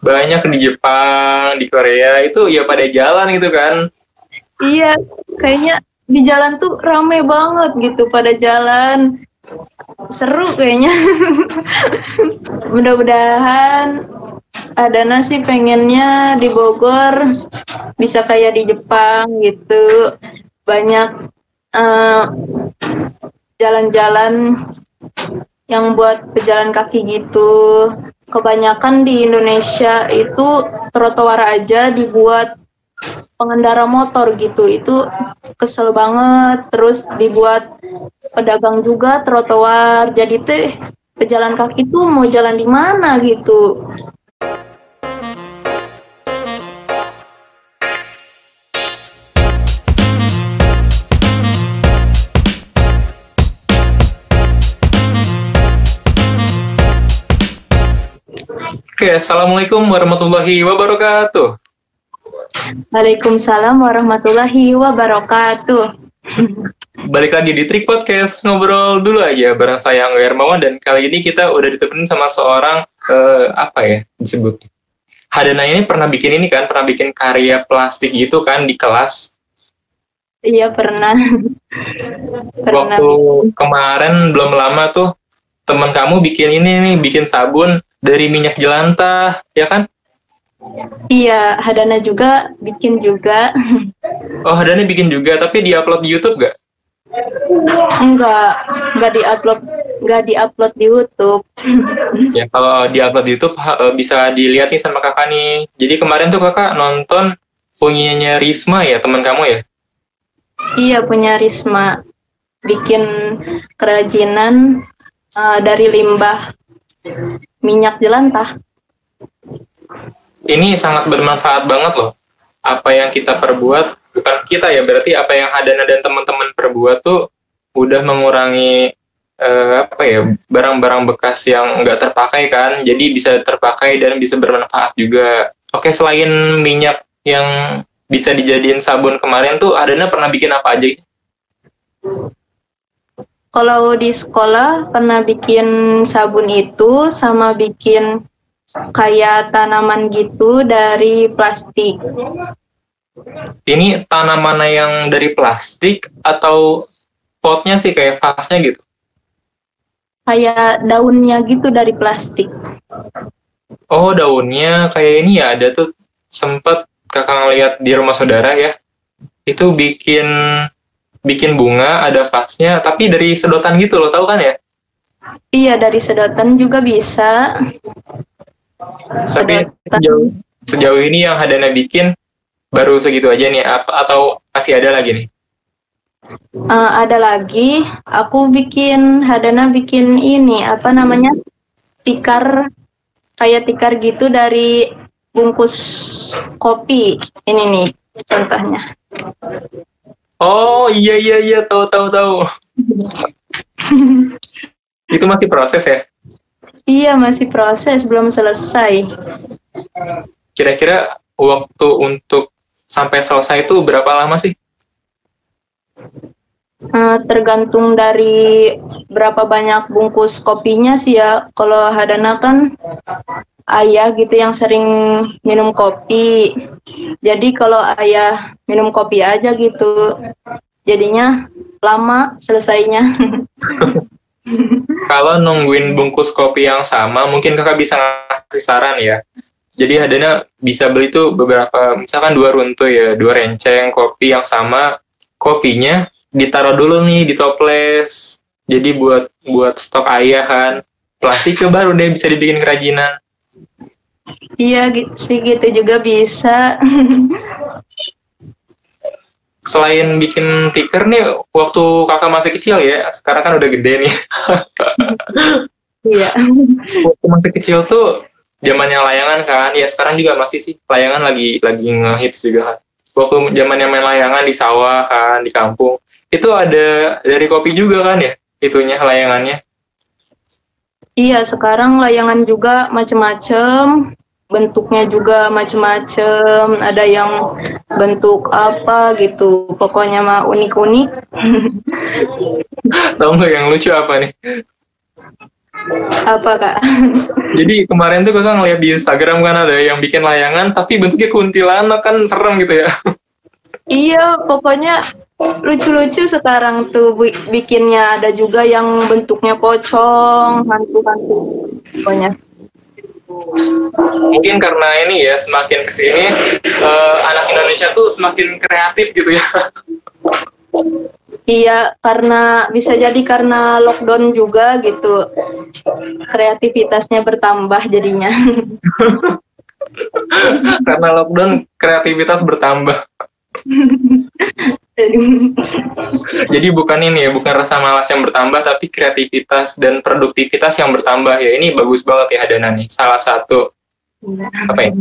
banyak di Jepang, di Korea itu ya pada jalan gitu kan. Iya, kayaknya di jalan tuh rame banget gitu pada jalan. Seru kayaknya. Mudah-mudahan Adana sih pengennya di Bogor bisa kayak di Jepang gitu. Banyak eh, jalan-jalan yang buat pejalan kaki gitu. Kebanyakan di Indonesia itu trotoar aja dibuat pengendara motor gitu. Itu kesel banget. Terus dibuat pedagang juga trotoar. Jadi teh pejalan kaki tuh mau jalan di mana gitu. Oke, Assalamualaikum warahmatullahi wabarakatuh. Waalaikumsalam warahmatullahi wabarakatuh. Balik lagi di Trik Podcast, ngobrol dulu aja bareng saya Angga Hermawan, dan kali ini kita udah ditemenin sama seorang apa ya disebut. Hadana ini pernah bikin karya plastik gitu kan di kelas. Iya pernah. Waktu kemarin belum lama tuh teman kamu bikin sabun dari minyak jelantah, ya kan? Iya, Hadana juga bikin juga. Oh, Hadana bikin juga, tapi diupload di YouTube gak? Enggak diupload di YouTube. Ya, kalau diupload di YouTube bisa dilihat nih sama kakak nih. Jadi kemarin tuh kakak nonton punyanya Risma ya, teman kamu ya? Iya, punya Risma. Bikin kerajinan dari limbah minyak jelantah. Ini sangat bermanfaat banget loh. Apa yang kita perbuat, bukan kita ya, berarti apa yang Hadana dan teman-teman perbuat tuh udah mengurangi barang-barang bekas yang nggak terpakai kan, jadi bisa terpakai dan bisa bermanfaat juga. Oke, selain minyak yang bisa dijadiin sabun kemarin tuh, Hadana pernah bikin apa aja? Kalau di sekolah pernah bikin sabun itu sama bikin kayak tanaman gitu dari plastik. Ini tanaman yang dari plastik atau potnya sih kayak vasnya gitu? Kayak daunnya gitu dari plastik. Oh, daunnya kayak ini ya, ada tuh sempet kakak ngeliat di rumah saudara ya. Itu bikin bunga, ada vasnya, tapi dari sedotan gitu loh, tahu kan ya? Iya, dari sedotan juga bisa. Tapi Sedotan. sejauh ini yang Hadana bikin baru segitu aja nih, atau masih ada lagi nih? Ada lagi, Hadana bikin ini, apa namanya, tikar, kayak tikar gitu dari bungkus kopi. Ini nih contohnya. Oh iya, tahu. Itu masih proses ya? Iya, masih proses, belum selesai. Kira-kira waktu untuk sampai selesai itu berapa lama sih? Tergantung dari berapa banyak bungkus kopinya sih ya. Kalau Hadana kan ayah gitu yang sering minum kopi. Jadi kalau ayah minum kopi aja gitu, jadinya lama selesainya. Kalau nungguin bungkus kopi yang sama, mungkin kakak bisa ngasih saran ya. Jadi Hadana bisa beli tuh beberapa, misalkan 2 runtuh ya, 2 renceng kopi yang sama, kopinya ditaruh dulu nih di toples. Jadi buat stok ayah kan. Plastiknya baru deh bisa dibikin kerajinan. Iya sih, gitu juga bisa. Selain bikin tikar nih, waktu kakak masih kecil ya, sekarang kan udah gede nih. Iya. Waktu masih kecil tuh zamannya layangan kan, ya sekarang juga masih sih, layangan lagi ngehits juga kan. Waktu zamannya main layangan di sawah kan, di kampung, itu ada dari kopi juga kan ya, itunya layangannya. Iya, sekarang layangan juga macem-macem, bentuknya juga macem-macem, ada yang bentuk apa gitu, pokoknya mah unik-unik. Tahu nggak yang lucu apa nih? Apa Kak? Jadi kemarin tuh kakak ngeliat di Instagram kan ada yang bikin layangan tapi bentuknya kuntilanak, kan serem gitu ya. Iya, pokoknya lucu-lucu sekarang tuh bikinnya. Ada juga yang bentuknya pocong, hantu-hantu. Pokoknya. Mungkin karena ini ya, semakin kesini anak Indonesia tuh semakin kreatif gitu ya. Iya, karena bisa jadi karena lockdown juga gitu. Kreativitasnya bertambah jadinya. Karena lockdown kreativitas bertambah. Jadi bukan ini ya, bukan rasa malas yang bertambah, tapi kreativitas dan produktivitas yang bertambah ya. Ini bagus banget ya Hadana nih. Salah satu apa ya?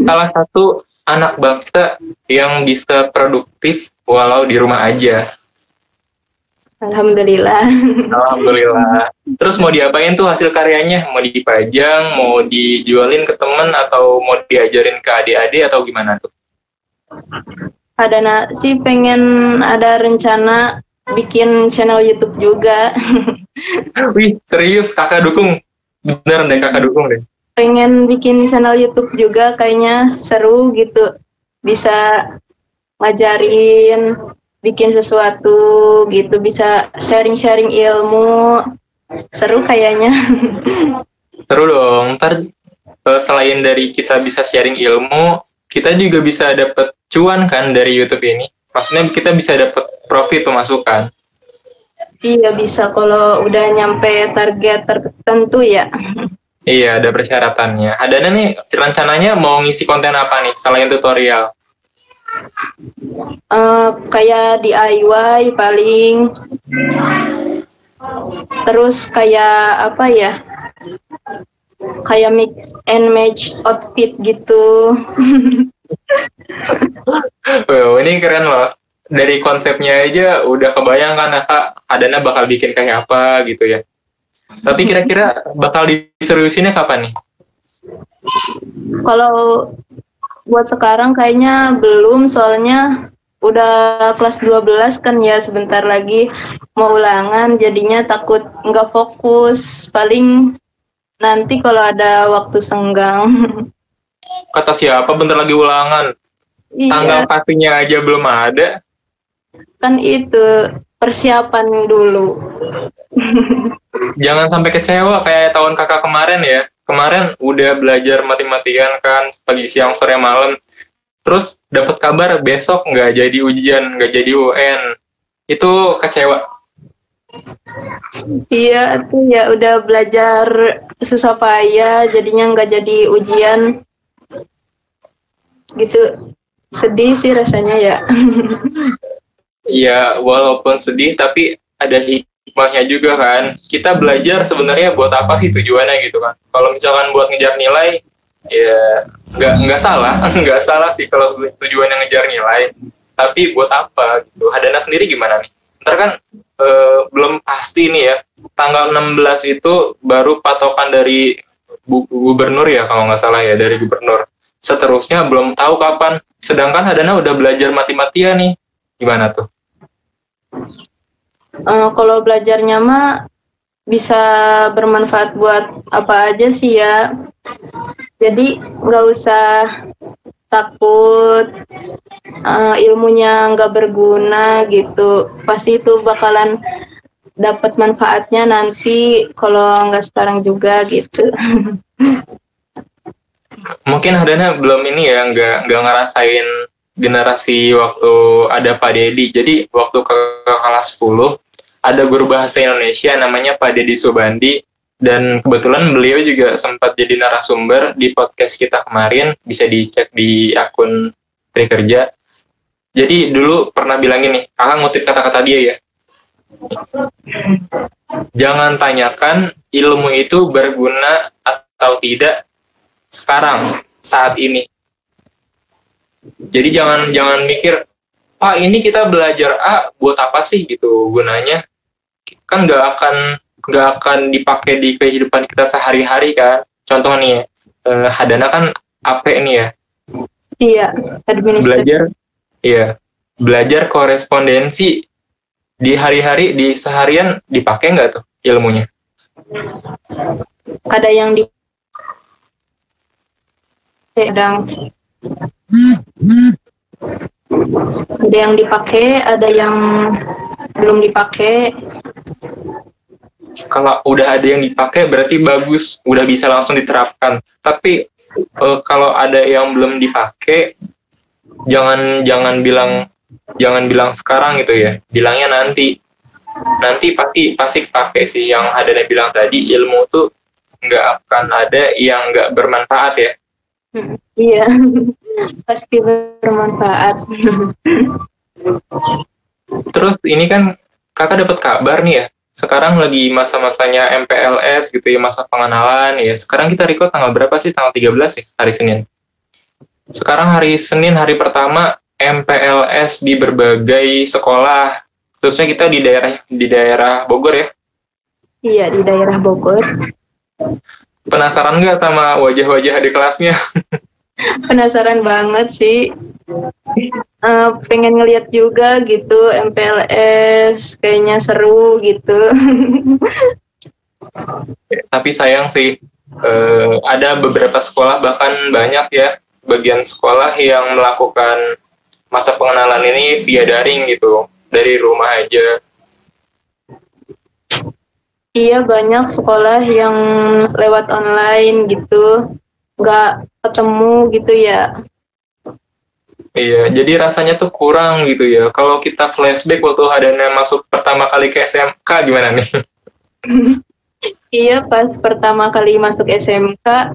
Salah satu anak bangsa yang bisa produktif walau di rumah aja. Alhamdulillah. Alhamdulillah. Terus mau diapain tuh hasil karyanya? Mau dipajang, mau dijualin ke temen, atau mau diajarin ke adik-adik, atau gimana tuh? Ada sih pengen ada rencana bikin channel YouTube juga. Wih, serius kakak dukung. Bener deh, kakak dukung deh. Pengen bikin channel YouTube juga, kayaknya seru gitu. Bisa ngajarin, bikin sesuatu gitu, bisa sharing-sharing ilmu. Seru kayaknya. Seru dong. Ntar selain dari kita bisa sharing ilmu, kita juga bisa dapat cuan kan dari YouTube ini. Maksudnya kita bisa dapat profit pemasukan. Iya, bisa kalau udah nyampe target tertentu ya. Iya, ada persyaratannya. Hadana nih rencananya mau ngisi konten apa nih selain tutorial? Kayak DIY paling. Terus kayak apa ya? Kayak mix and match outfit gitu. Oh, ini keren loh. Dari konsepnya aja udah kebayang kan Kak, Hadana bakal bikin kayak apa gitu ya. Tapi kira-kira bakal diseriusinnya kapan nih? Kalau buat sekarang kayaknya belum, soalnya udah kelas 12 kan ya, sebentar lagi mau ulangan, jadinya takut nggak fokus. Paling nanti kalau ada waktu senggang. Kata siapa bentar lagi ulangan? Tanggal Iya, pastinya aja belum ada. kan itu persiapan dulu. Jangan sampai kecewa kayak tahun kakak kemarin ya. Kemarin udah belajar mati-matian kan, pagi siang sore malam. Terus dapat kabar besok nggak jadi ujian, nggak jadi UN. Itu kecewa. Iya, tuh ya udah belajar susah payah, jadinya nggak jadi ujian. Gitu, sedih sih rasanya ya. Ya, walaupun sedih, tapi ada hikmahnya juga kan. Kita belajar sebenarnya buat apa sih tujuannya gitu kan. Kalau misalkan buat ngejar nilai, ya nggak salah, nggak salah sih kalau tujuannya ngejar nilai. Tapi buat apa gitu. Hadana sendiri gimana nih? Ntar kan belum pasti nih ya. Tanggal 16 itu baru patokan dari gubernur ya, kalau nggak salah ya, dari gubernur. Seterusnya belum tahu kapan. Sedangkan Hadana udah belajar mati-matian nih. Gimana tuh? Kalau belajarnya mah bisa bermanfaat buat apa aja sih ya. Jadi nggak usah takut ilmunya nggak berguna gitu. Pasti itu bakalan dapat manfaatnya nanti kalau nggak sekarang juga gitu. Mungkin Hadana belum ini ya, nggak ngerasain generasi waktu ada Pak Dedi. Jadi waktu ke kelas 10 ada guru bahasa Indonesia namanya Pak Dedi Subandi, dan kebetulan beliau juga sempat jadi narasumber di podcast kita kemarin, bisa dicek di akun Trikerja. Jadi dulu pernah bilang gini, kakak ngutip kata-kata dia ya. Jangan tanyakan ilmu itu berguna atau tidak sekarang, saat ini. Jadi jangan mikir, Pak ini kita belajar A buat apa sih gitu gunanya? Kan nggak akan dipakai di kehidupan kita sehari-hari kan. Contoh nih, Hadana kan AP nih ya. Iya, administrasi. Belajar korespondensi di hari-hari, di seharian dipakai nggak tuh ilmunya? Ada yang di ada yang dipakai, ada yang belum dipakai. Kalau udah ada yang dipakai berarti bagus, udah bisa langsung diterapkan. Tapi kalau ada yang belum dipakai, jangan bilang sekarang gitu ya, bilangnya nanti pasti pakai sih. Yang ada yang bilang tadi, ilmu tuh nggak akan ada yang nggak bermanfaat ya. Iya, pasti bermanfaat. Terus ini kan kakak dapat kabar nih ya, sekarang lagi masa-masanya MPLS gitu ya, masa pengenalan ya. Sekarang kita record tanggal berapa sih? Tanggal 13 ya, hari Senin. Sekarang hari Senin, hari pertama MPLS di berbagai sekolah. Khususnya kita di daerah Bogor ya. Iya, di daerah Bogor. Penasaran nggak sama wajah-wajah di kelasnya? Penasaran banget sih. Pengen ngeliat juga gitu MPLS, kayaknya seru gitu. Tapi sayang sih, ada beberapa sekolah, bahkan banyak ya, bagian sekolah yang melakukan masa pengenalan ini via daring gitu, dari rumah aja. Iya, banyak sekolah yang lewat online gitu, nggak ketemu gitu ya. Iya, jadi rasanya tuh kurang gitu ya. Kalau kita flashback waktu Hadana masuk pertama kali ke SMK, gimana nih? Iya, pas pertama kali masuk SMK,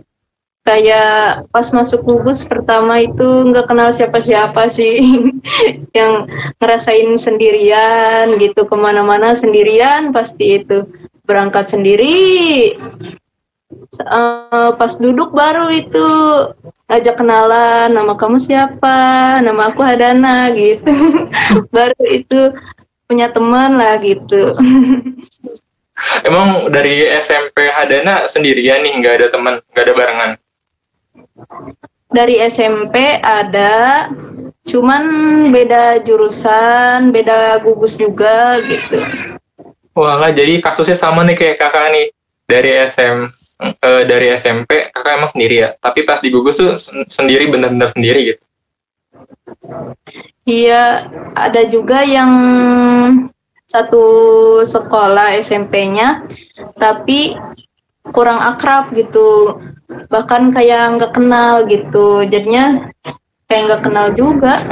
kayak pas masuk gugus pertama itu nggak kenal siapa-siapa sih. Yang ngerasain sendirian gitu, kemana-mana sendirian pasti itu. Berangkat sendiri, pas duduk baru itu ajak kenalan, nama kamu siapa, nama aku Hadana gitu. Baru itu punya teman lah gitu. Emang dari SMP Hadana sendirian nih, nggak ada teman, nggak ada barengan? Dari SMP ada, cuman beda jurusan, beda gugus juga gitu. Wah, jadi kasusnya sama nih kayak kakak nih. Dari SMP kakak emang sendiri ya, tapi pas di gugus tuh sendiri, benar-benar sendiri gitu. Iya, ada juga yang satu sekolah SMP-nya, tapi kurang akrab gitu, bahkan kayak nggak kenal gitu, jadinya kayak nggak kenal juga.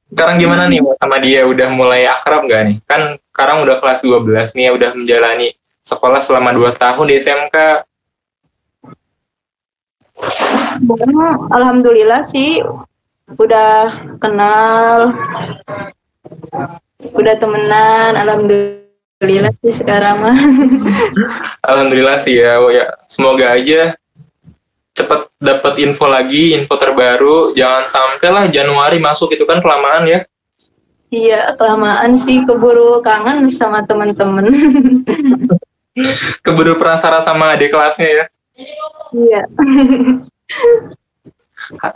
Sekarang gimana nih sama dia, udah mulai akrab nggak nih? Kan sekarang udah kelas 12 nih ya, udah menjalani sekolah selama 2 tahun di SMK. Alhamdulillah sih, udah kenal, udah temenan, alhamdulillah sih sekarang mah. Alhamdulillah sih ya, semoga aja cepet dapat info lagi, info terbaru. Jangan sampai lah Januari masuk, itu kan kelamaan ya. Iya, kelamaan sih, keburu kangen sama teman-teman. Keburu penasaran sama adik kelasnya ya. Iya.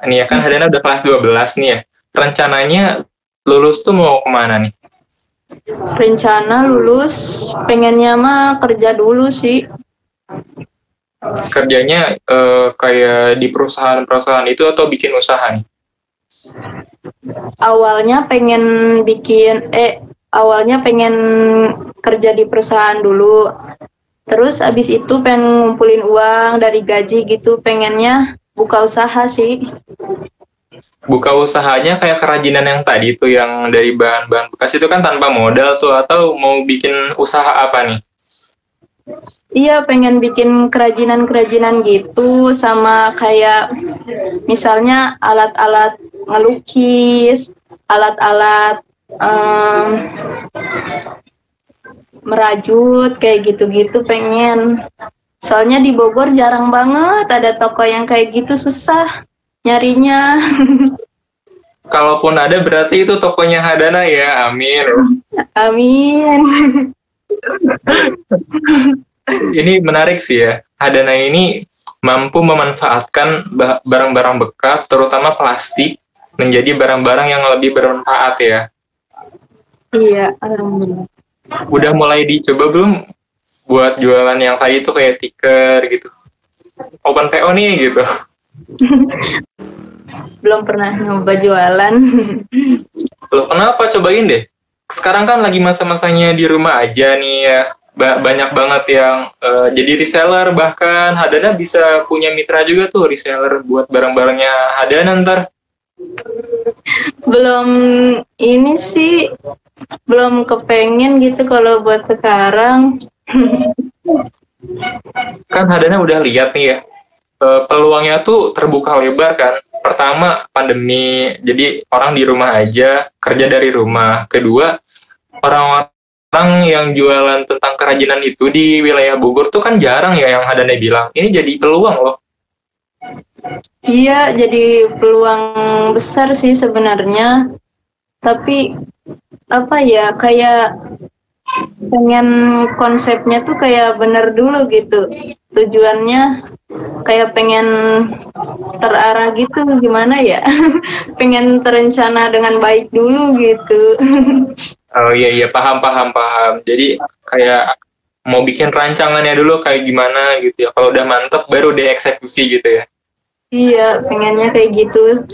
Nih ya kan Hadana udah kelas 12 nih ya. Rencananya lulus tuh mau kemana nih? Rencana lulus, pengennya mah kerja dulu sih. Kerjanya kayak di perusahaan-perusahaan itu atau bikin usaha nih? Awalnya pengen kerja di perusahaan dulu. Terus abis itu pengen ngumpulin uang dari gaji gitu, pengennya buka usaha sih. Buka usahanya kayak kerajinan yang tadi tuh, yang dari bahan-bahan bekas itu kan tanpa modal tuh, atau mau bikin usaha apa nih? Iya, pengen bikin kerajinan-kerajinan gitu, sama kayak misalnya alat-alat ngelukis, alat-alat merajut, kayak gitu-gitu pengen. Soalnya di Bogor jarang banget ada toko yang kayak gitu, susah nyarinya. Kalaupun ada berarti itu tokonya Hadana ya, amin. Amin. Ini menarik sih ya, Hadana ini mampu memanfaatkan barang-barang bekas, terutama plastik, menjadi barang-barang yang lebih bermanfaat ya. Iya, alhamdulillah. Udah mulai dicoba belum buat jualan yang tadi tuh kayak tiker gitu? Open PO nih gitu. Belum pernah nyoba jualan. Loh, kenapa? Cobain deh. Sekarang kan lagi masa-masanya di rumah aja nih ya. Banyak banget yang jadi reseller, bahkan Hadana bisa punya mitra juga tuh reseller buat barang-barangnya Hadana ntar. Belum ini sih, belum kepengen gitu kalau buat sekarang. Kan Hadana udah lihat nih ya, peluangnya tuh terbuka lebar kan. Pertama, pandemi, jadi orang di rumah aja, kerja dari rumah. Kedua, orang-orang yang jualan tentang kerajinan itu di wilayah Bogor tuh kan jarang ya yang Hadana bilang. Ini jadi peluang loh. Iya, jadi peluang besar sih sebenarnya. Tapi apa ya, kayak pengen konsepnya tuh kayak bener dulu gitu. Tujuannya kayak pengen terarah gitu, gimana ya? Pengen terencana dengan baik dulu gitu. Oh iya iya, paham paham paham. Jadi kayak mau bikin rancangannya dulu kayak gimana gitu ya. Kalau udah mantep baru dieksekusi gitu ya. Iya, pengennya kayak gitu.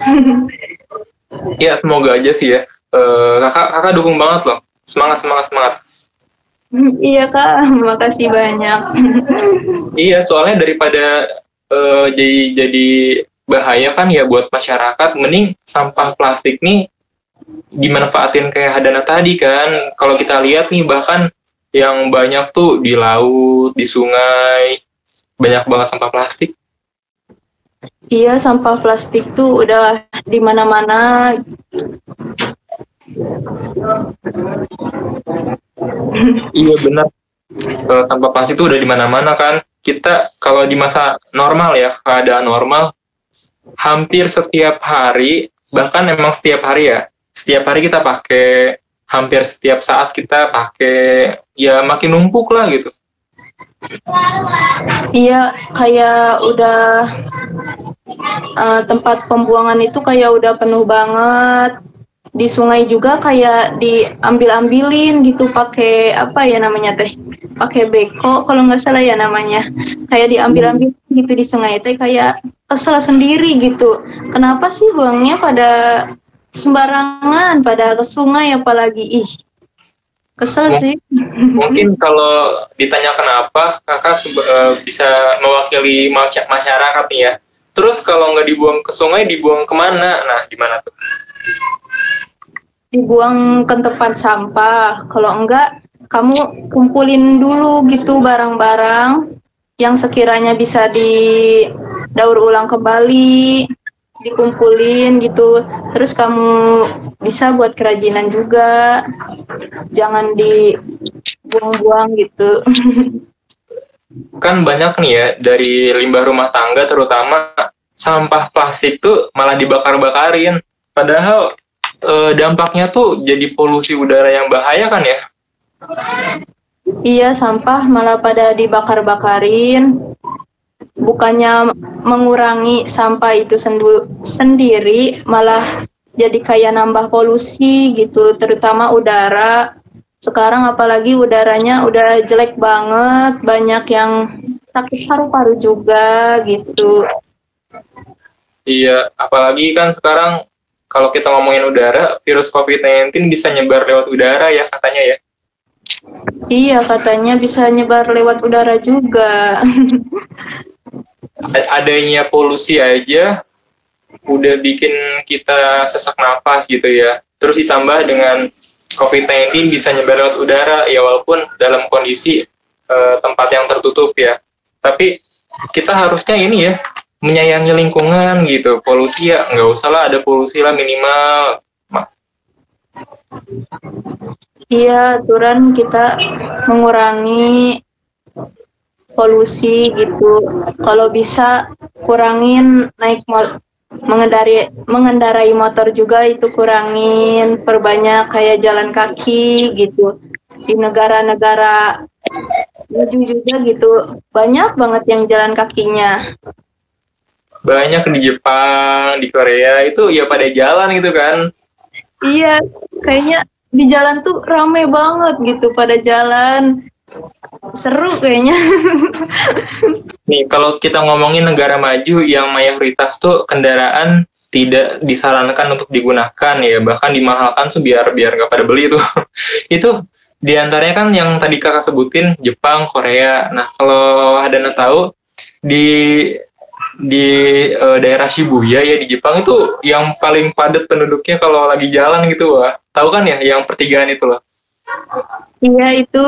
Ya semoga aja sih ya. Kakak dukung banget loh. Semangat semangat semangat. Iya Kak, makasih banyak. Iya, soalnya daripada jadi bahaya kan ya buat masyarakat, mending sampah plastik nih dimanfaatin kayak Hadana tadi kan. Kalau kita lihat nih bahkan yang banyak tuh di laut, di sungai, banyak banget sampah plastik. Iya, sampah plastik tuh udah di mana-mana. Iya benar. Sampah plastik itu udah di mana-mana kan. Kita kalau di masa normal ya, keadaan normal, hampir setiap hari, bahkan emang setiap hari ya, setiap hari kita pakai, hampir setiap saat kita pakai, ya makin numpuk lah gitu. Iya, kayak udah tempat pembuangan itu kayak udah penuh banget. Di sungai juga kayak diambil-ambilin gitu pakai apa ya namanya teh? Pakai beko kalau nggak salah ya namanya. Kayak diambil-ambil gitu di sungai teh, kayak kesel sendiri gitu. Kenapa sih buangnya pada sembarangan, pada ke sungai apalagi ih. Kesel sih. Mungkin kalau ditanya kenapa, kakak bisa mewakili masyarakat nih ya. Terus kalau nggak dibuang ke sungai, dibuang kemana? Nah, gimana tuh? Dibuang ke tempat sampah. Kalau enggak, kamu kumpulin dulu gitu barang-barang yang sekiranya bisa didaur ulang kembali, dikumpulin gitu. Terus kamu bisa buat kerajinan juga. Jangan dibuang-buang gitu. Kan banyak nih ya, dari limbah rumah tangga terutama, sampah plastik tuh malah dibakar-bakarin. Padahal dampaknya tuh jadi polusi udara yang bahaya kan ya? Iya, sampah malah pada dibakar-bakarin. Bukannya mengurangi sampah itu sendiri, malah jadi kayak nambah polusi gitu, terutama udara. Sekarang apalagi udaranya udah jelek banget, banyak yang sakit paru-paru juga gitu. Iya, apalagi kan sekarang kalau kita ngomongin udara, virus COVID-19 bisa nyebar lewat udara ya katanya ya. Iya, katanya bisa nyebar lewat udara juga. Adanya polusi aja udah bikin kita sesak nafas gitu ya. Terus ditambah dengan COVID-19 bisa nyebar lewat udara, ya walaupun dalam kondisi tempat yang tertutup ya. Tapi kita harusnya ini ya, menyayangi lingkungan gitu. Polusi ya nggak usah lah, ada polusi lah minimal. Iya, aturan kita mengurangi polusi gitu. Kalau bisa kurangin mengendarai motor juga, itu kurangin, perbanyak kayak jalan kaki gitu. Di negara-negara maju juga gitu, banyak banget yang jalan kakinya. Banyak di Jepang, di Korea itu ya pada jalan gitu kan. Iya, kayaknya di jalan tuh rame banget gitu pada jalan. Seru kayaknya. Nih, kalau kita ngomongin negara maju yang mayoritas tuh kendaraan tidak disarankan untuk digunakan ya, bahkan dimahalkan tuh biar nggak pada beli tuh. Itu diantaranya kan yang tadi kakak sebutin Jepang, Korea. Nah, kalau Hadana tahu di daerah Shibuya ya di Jepang itu yang paling padat penduduknya kalau lagi jalan gitu, wah. Tahu kan ya yang pertigaan itu loh. Iya itu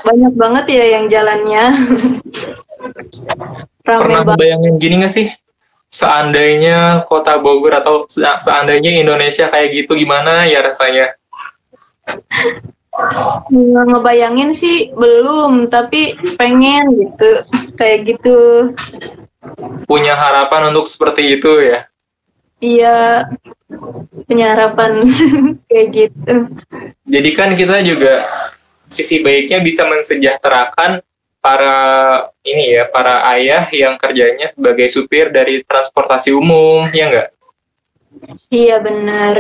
banyak banget ya yang jalannya. Rame Pernah banget. bayangin gini nggak sih? Seandainya kota Bogor atau seandainya Indonesia kayak gitu gimana ya rasanya? Ngebayangin sih belum, tapi pengen gitu, kayak gitu. Punya harapan untuk seperti itu ya? Iya, punya harapan kayak gitu. Jadi kan kita juga sisi baiknya bisa mensejahterakan para ayah yang kerjanya sebagai supir dari transportasi umum, ya nggak? Iya benar.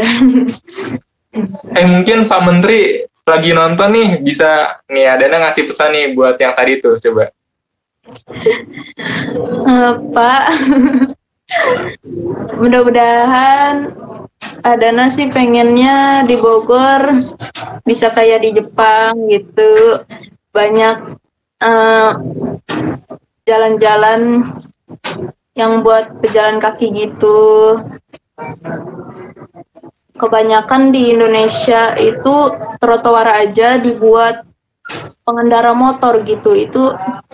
Mungkin Pak Menteri lagi nonton nih, bisa nih Adana ngasih pesan nih buat yang tadi tuh, coba. Pak, mudah-mudahan Adana sih pengennya di Bogor bisa kayak di Jepang gitu, banyak jalan-jalan yang buat pejalan kaki gitu. Kebanyakan di Indonesia itu trotoar aja dibuat pengendara motor gitu, itu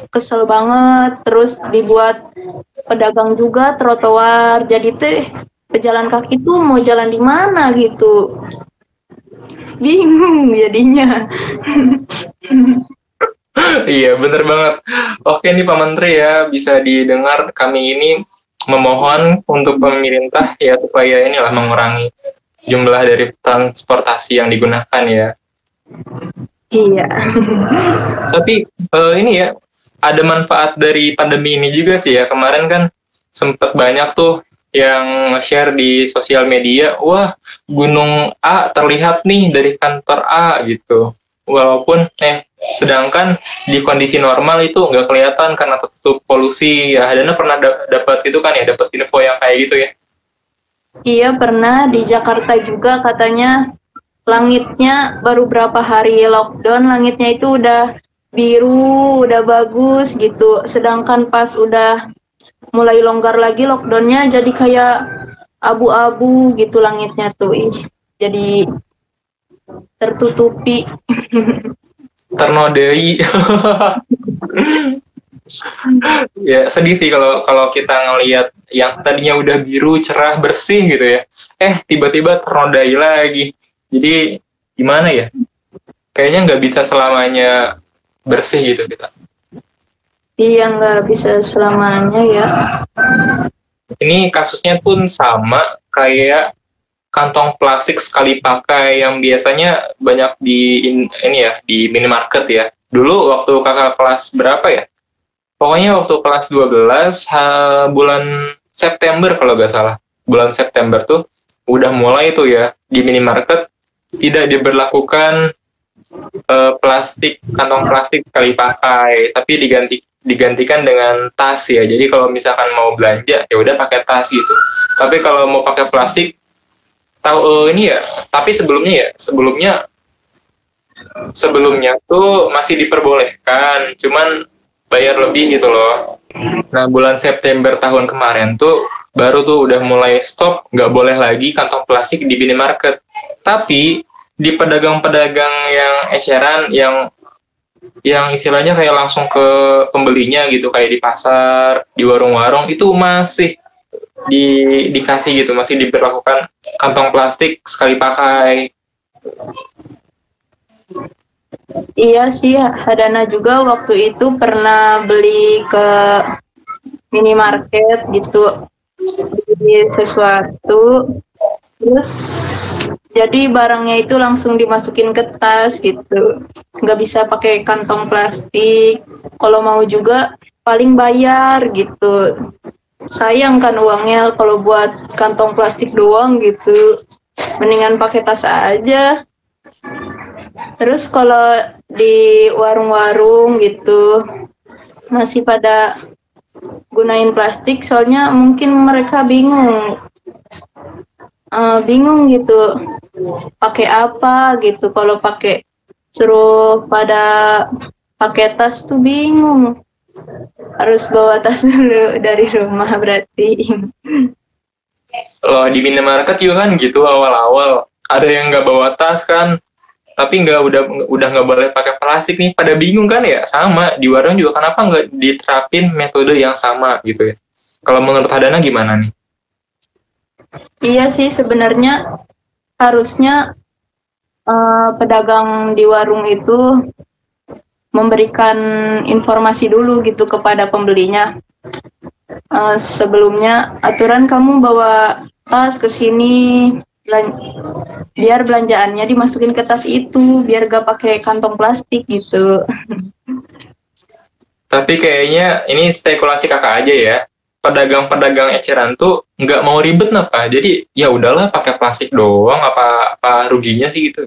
kesel banget. Terus dibuat pedagang juga trotoar, jadi teh pejalan kaki tuh mau jalan di mana gitu, bingung jadinya. Iya, bener banget. Oke nih Pak Menteri ya, bisa didengar kami ini memohon untuk pemerintah ya supaya inilah mengurangi jumlah dari transportasi yang digunakan ya. Iya. Tapi ini ya, ada manfaat dari pandemi ini juga sih ya. Kemarin kan sempat banyak tuh yang share di sosial media, wah gunung A terlihat nih dari kantor A gitu. Walaupun sedangkan di kondisi normal itu nggak kelihatan karena tertutup polusi ya. Hadana pernah dapat itu kan ya, dapat info yang kayak gitu ya. Iya pernah di Jakarta juga katanya langitnya baru berapa hari lockdown, langitnya itu udah biru, udah bagus gitu. Sedangkan pas udah mulai longgar lagi lockdownnya jadi kayak abu-abu gitu langitnya tuh. Jadi tertutupi. Ternodai. Ya sedih sih kalau kita ngelihat yang tadinya udah biru cerah bersih gitu ya, tiba-tiba ternodai lagi. Jadi gimana ya, kayaknya nggak bisa selamanya bersih gitu kita. Iya nggak bisa selamanya ya. Ini kasusnya pun sama kayak kantong plastik sekali pakai yang biasanya banyak di minimarket ya. Dulu waktu kakak kelas berapa ya, pokoknya waktu kelas 12 bulan September kalau nggak salah. Bulan September tuh udah mulai tuh ya di minimarket tidak diberlakukan kantong plastik sekali pakai, tapi digantikan dengan tas ya. Jadi kalau misalkan mau belanja ya udah pakai tas gitu. Tapi kalau mau pakai plastik tapi sebelumnya tuh masih diperbolehkan, cuman bayar lebih gitu loh. Nah, bulan September tahun kemarin tuh baru tuh udah mulai stop, nggak boleh lagi kantong plastik di minimarket. Tapi di pedagang-pedagang yang eceran, yang istilahnya kayak langsung ke pembelinya gitu, kayak di pasar, di warung-warung, itu masih dikasih gitu, masih diberlakukan kantong plastik sekali pakai. Iya sih, Hadana juga waktu itu pernah beli ke minimarket gitu, beli sesuatu, terus jadi barangnya itu langsung dimasukin ke tas gitu, nggak bisa pakai kantong plastik. Kalau mau juga paling bayar gitu. Sayang kan uangnya kalau buat kantong plastik doang gitu. Mendingan pakai tas aja. Terus kalau di warung-warung gitu masih pada gunain plastik, soalnya mungkin mereka bingung gitu pakai apa gitu. Kalau pakai suruh pada pakai tas tuh bingung, harus bawa tas dulu dari rumah berarti. Loh, di minimarket juga kan gitu awal-awal. Ada yang nggak bawa tas kan, tapi udah nggak boleh pakai plastik nih. Pada bingung kan ya, sama di warung juga kenapa nggak diterapin metode yang sama gitu ya. Kalau menurut Hadana gimana nih? Iya sih, sebenarnya harusnya pedagang di warung itu memberikan informasi dulu gitu kepada pembelinya. Sebelumnya aturan kamu bawa tas ke sini, biar belanjaannya dimasukin ke tas itu, biar gak pakai kantong plastik gitu. Tapi kayaknya ini spekulasi kakak aja ya. Pedagang-pedagang eceran tuh nggak mau ribet apa. Jadi ya udahlah pakai plastik doang, apa ruginya sih gitu.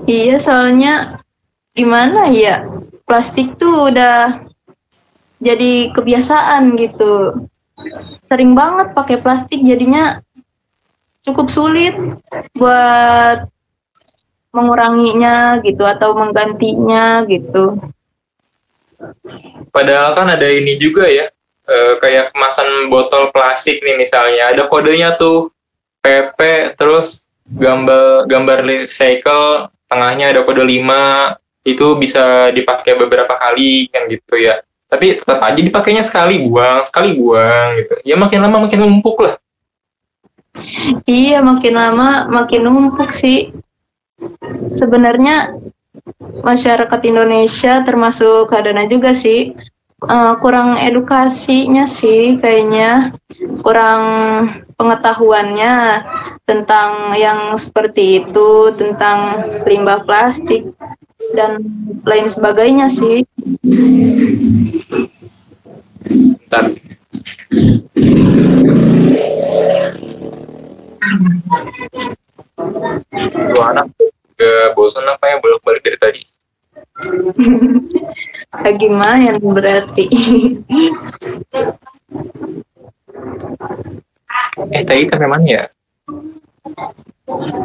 Iya, soalnya gimana ya, plastik tuh udah jadi kebiasaan gitu. Sering banget pakai plastik, jadinya cukup sulit buat menguranginya gitu atau menggantinya gitu. Padahal kan ada ini juga ya, kayak kemasan botol plastik nih misalnya, ada kodenya tuh PP, terus gambar recycle, tengahnya ada kode 5, itu bisa dipakai beberapa kali kan gitu ya. Tapi tetap aja dipakainya sekali buang gitu. Ya makin lama makin numpuk lah. Iya, makin lama makin numpuk sih. Sebenarnya masyarakat Indonesia termasuk Hadana juga sih, kurang edukasinya sih kayaknya, kurang pengetahuannya tentang yang seperti itu, tentang limbah plastik dan lain sebagainya sih. Bentar. Tuh anak gak bosan apa ya bolak-balik dari tadi. Lagi main berarti. Tadi sampai mana ya?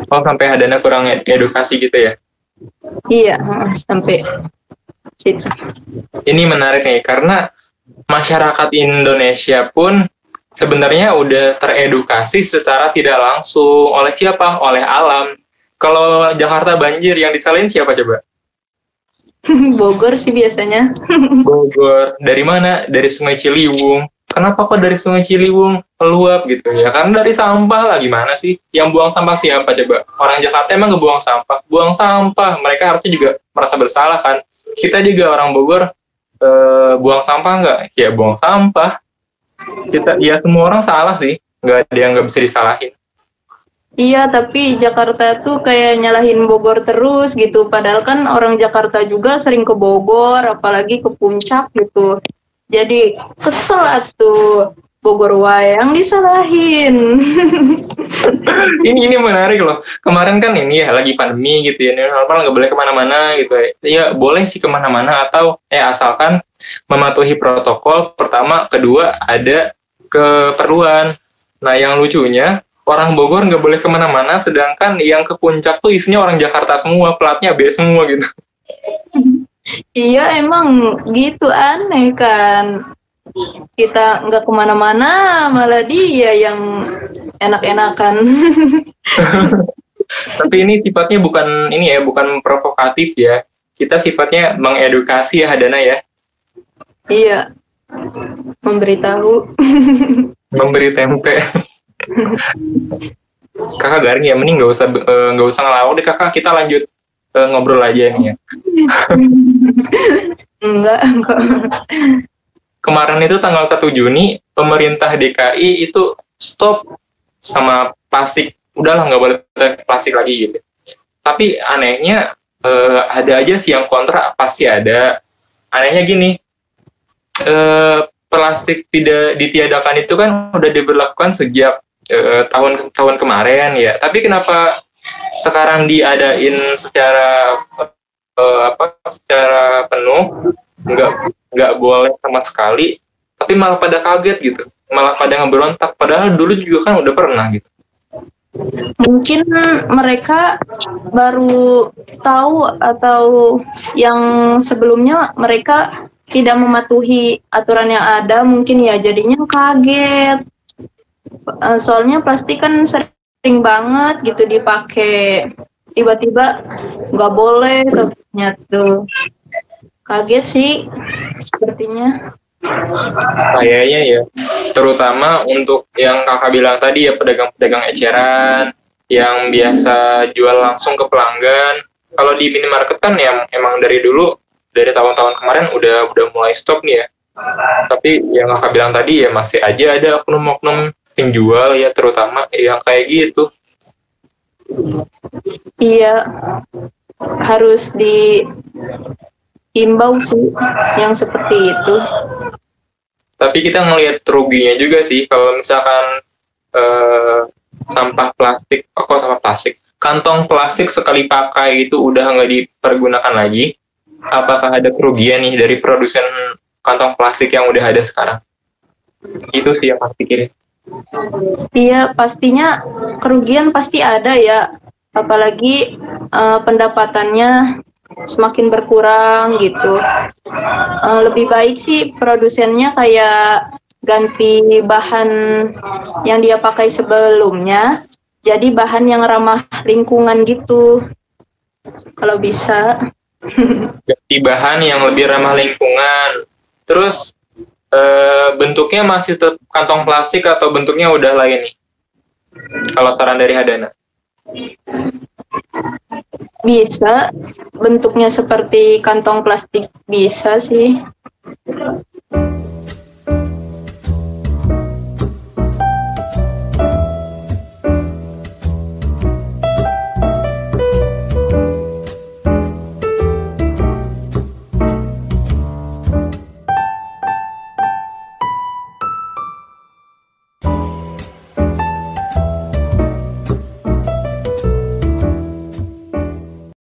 Oh, sampai Hadana kurang edukasi gitu ya? Iya, sampai situ. Ini menarik nih, karena masyarakat Indonesia pun sebenarnya udah teredukasi secara tidak langsung. Oleh siapa? Oleh alam. Kalau Jakarta banjir, yang disalahin siapa coba? Bogor sih biasanya. Bogor. Dari mana? Dari Sungai Ciliwung. Kenapa kok dari Sungai Ciliwung meluap gitu ya? Karena dari sampah lah, gimana sih? Yang buang sampah siapa coba? Orang Jakarta emang ngebuang sampah? Buang sampah. Mereka harusnya juga merasa bersalah kan? Kita juga orang Bogor, buang sampah nggak? Ya buang sampah. Ya semua orang salah sih. Nggak ada yang nggak bisa disalahin. Iya, tapi Jakarta tuh kayak nyalahin Bogor terus gitu. Padahal kan orang Jakarta juga sering ke Bogor, apalagi ke puncak gitu. Jadi kesel atuh, Bogor wayang disalahin. Ini menarik loh. Kemarin kan ini ya lagi pandemi gitu ya. Normal nggak boleh kemana-mana gitu ya. Ya boleh sih kemana-mana atau asalkan mematuhi protokol. Pertama, kedua ada keperluan. Nah yang lucunya orang Bogor nggak boleh kemana-mana, sedangkan yang ke puncak tuh isinya orang Jakarta semua, platnya B semua gitu. Iya, emang gitu, aneh kan. Kita nggak kemana-mana, malah dia yang enak-enakan. Tapi ini sifatnya bukan provokatif ya. Kita sifatnya mengedukasi ya, Hadana ya. Iya, memberitahu. Memberi tempe. Kakak garing ya, mending nggak usah ngelawak deh kakak, kita lanjut ngobrol aja nih ya. Enggak. Kemarin itu tanggal 1 Juni pemerintah DKI itu stop sama plastik, udahlah nggak boleh plastik lagi gitu. Tapi anehnya ada aja sih yang kontra, pasti ada. Anehnya gini, plastik tidak ditiadakan itu kan udah diberlakukan sejak tahun kemarin ya. Tapi kenapa sekarang diadain secara secara penuh, nggak boleh sama sekali, tapi malah pada kaget gitu, malah pada ngeberontak. Padahal dulu juga kan udah pernah gitu. Mungkin mereka baru tahu, atau yang sebelumnya mereka tidak mematuhi aturan yang ada, mungkin ya jadinya kaget. Soalnya plastik kan sering banget gitu dipakai, tiba-tiba nggak boleh, ternyata kaget sih sepertinya. Kayaknya ya, terutama untuk yang kakak bilang tadi ya, pedagang-pedagang eceran yang biasa jual langsung ke pelanggan. Kalau di minimarket kan yang emang dari dulu, dari tahun-tahun kemarin udah mulai stop nih ya. Tapi yang kakak bilang tadi ya masih aja ada oknum-oknum penjual ya, terutama yang kayak gitu. Iya, harus diimbau sih yang seperti itu. Tapi kita ngelihat ruginya juga sih kalau misalkan sampah plastik, kantong plastik sekali pakai itu udah nggak dipergunakan lagi. Apakah ada kerugian nih dari produsen kantong plastik yang udah ada sekarang? Itu sih yang aku pikirin. Iya, pastinya kerugian pasti ada ya, apalagi pendapatannya semakin berkurang gitu. Lebih baik sih produsennya kayak ganti bahan yang dia pakai sebelumnya, jadi bahan yang ramah lingkungan gitu, kalau bisa. Ganti bahan yang lebih ramah lingkungan. Terus bentuknya masih tetap kantong plastik atau bentuknya udah lain nih? Kalau saran dari Hadana. Bisa bentuknya seperti kantong plastik, bisa sih.